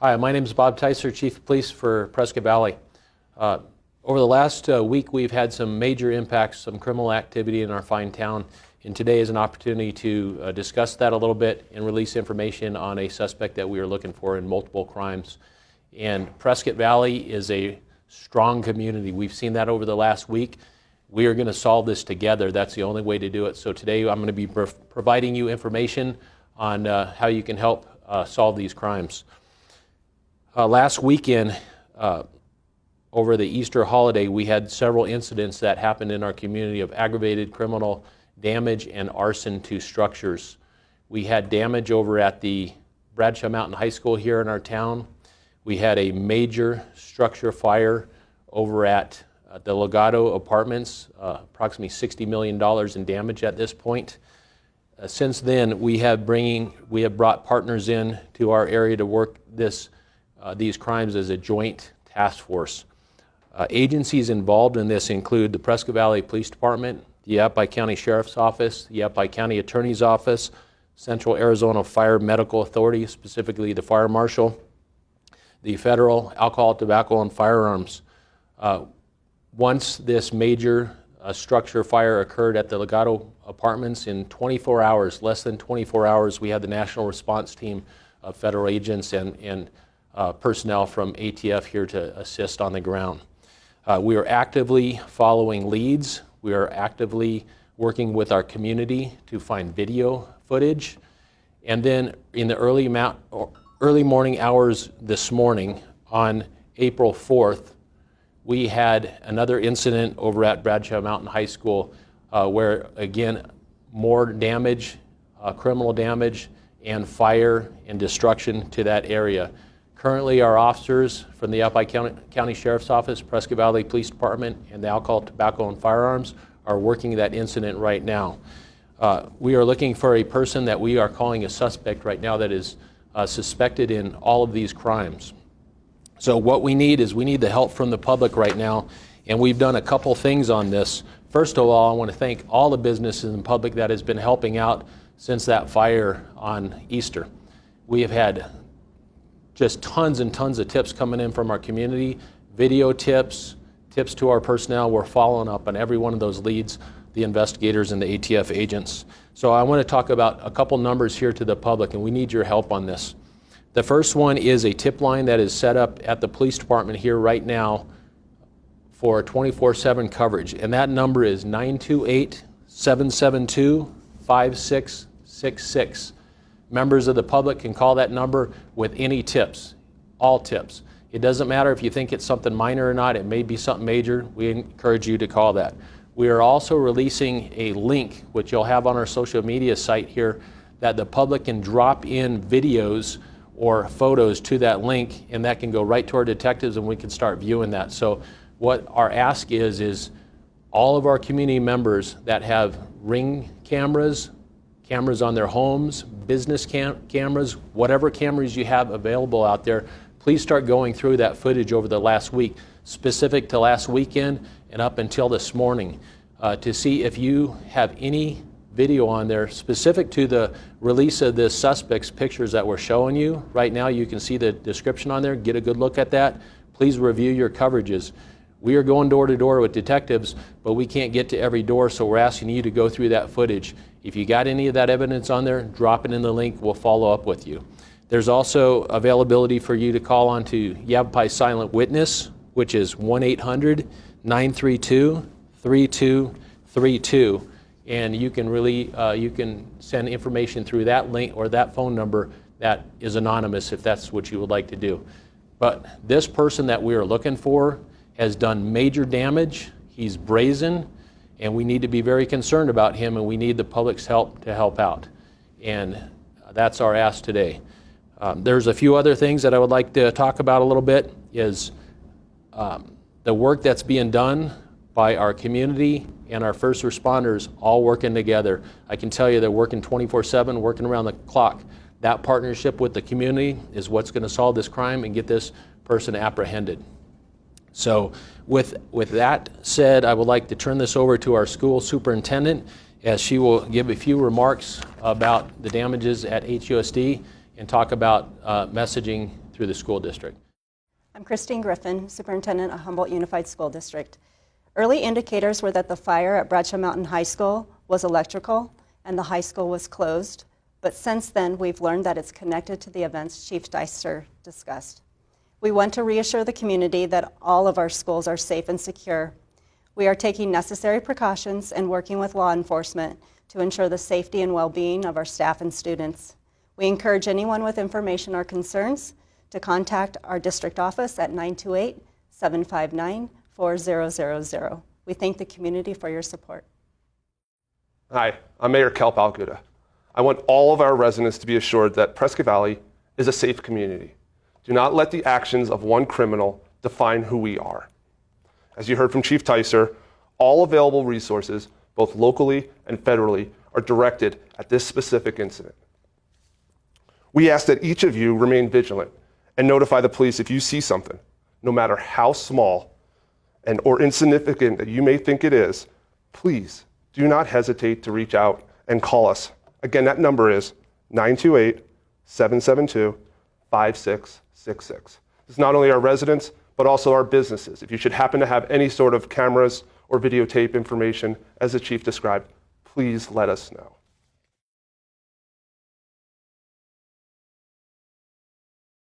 Hi, my name is Bob Tyser, Chief of Police for Prescott Valley. Over the last week, we've had some major impacts, some criminal activity in our fine town, and today is an opportunity to discuss that a little bit and release information on a suspect that we are looking for in multiple crimes. And Prescott Valley is a strong community. We've seen that over the last week. We are going to solve this together. That's the only way to do it. So today I'm going to be providing you information on how you can help solve these crimes. Last weekend, over the Easter holiday, we had several incidents that happened in our community of aggravated criminal damage and arson to structures. We had damage over at the Bradshaw Mountain High School here in our town. We had a major structure fire over at the Legato Apartments, approximately $60 million in damage at this point. Since then, we have brought partners in to our area to work these crimes as a joint task force. Agencies involved in this include the Prescott Valley Police Department, the Yavapai County Sheriff's Office, the Yavapai County Attorney's Office, Central Arizona Fire Medical Authority, specifically the Fire Marshal, the Federal Alcohol, Tobacco, and Firearms. Once this major structure fire occurred at the Legato Apartments, in 24 hours, less than 24 hours, we had the national response team of federal agents and personnel from ATF here to assist on the ground. We are actively following leads. We are actively working with our community to find video footage. And then in the early morning hours this morning, on April 4th, we had another incident over at Bradshaw Mountain High School where, again, more damage, criminal damage, and fire and destruction to that area. Currently, our officers from the Yavapai County Sheriff's Office, Prescott Valley Police Department, and the Alcohol, Tobacco, and Firearms are working that incident right now. We are looking for a person that we are calling a suspect right now that is suspected in all of these crimes. So what we need is the help from the public right now, and we've done a couple things on this. First of all, I want to thank all the businesses and public that has been helping out since that fire on Easter. We have had just tons and tons of tips coming in from our community, video tips, tips to our personnel. We're following up on every one of those leads, the investigators and the ATF agents. So I want to talk about a couple numbers here to the public, and we need your help on this. The first one is a tip line that is set up at the police department here right now for 24/7 coverage, and that number is 928-772-5666. Members of the public can call that number with any tips, all tips. It doesn't matter if you think it's something minor or not, it may be something major. We encourage you to call that. We are also releasing a link, which you'll have on our social media site here, that the public can drop in videos or photos to that link, and that can go right to our detectives and we can start viewing that. So what our ask is all of our community members that have Ring cameras, cameras on their homes, business cameras, whatever cameras you have available out there, please start going through that footage over the last week, specific to last weekend and up until this morning, to see if you have any video on there specific to the release of this suspect's pictures that we're showing you. Right now you can see the description on there. Get a good look at that. Please review your coverages. We are going door to door with detectives, but we can't get to every door, so we're asking you to go through that footage. If you got any of that evidence on there, drop it in the link. We'll follow up with you. There's also availability for you to call on to Yavapai Silent Witness, which is 1-800-932-3232. And you can send information through that link or that phone number that is anonymous if that's what you would like to do. But this person that we are looking for has done major damage. He's brazen, and we need to be very concerned about him, and we need the public's help to help out. And that's our ask today. There's a few other things that I would like to talk about a little bit, is the work that's being done by our community and our first responders all working together. I can tell you they're working 24/7, working around the clock. That partnership with the community is what's going to solve this crime and get this person apprehended. So with that said, I would like to turn this over to our school superintendent, as she will give a few remarks about the damages at HUSD and talk about messaging through the school district. I'm Christine Griffin, Superintendent of Humboldt Unified School District. Early indicators were that the fire at Bradshaw Mountain High School was electrical and the high school was closed, but since then we've learned that it's connected to the events Chief Deister discussed. We want to reassure the community that all of our schools are safe and secure. We are taking necessary precautions and working with law enforcement to ensure the safety and well-being of our staff and students. We encourage anyone with information or concerns to contact our district office at 928-759-4000. We thank the community for your support. Hi, I'm Mayor Kelp Alguda. I want all of our residents to be assured that Prescott Valley is a safe community. Do not let the actions of one criminal define who we are. As you heard from Chief Deister, all available resources, both locally and federally, are directed at this specific incident. We ask that each of you remain vigilant and notify the police if you see something, no matter how small or insignificant that you may think it is. Please do not hesitate to reach out and call us. Again, that number is 928-772-5666. This is not only our residents, but also our businesses. If you should happen to have any sort of cameras or videotape information, as the chief described, please let us know.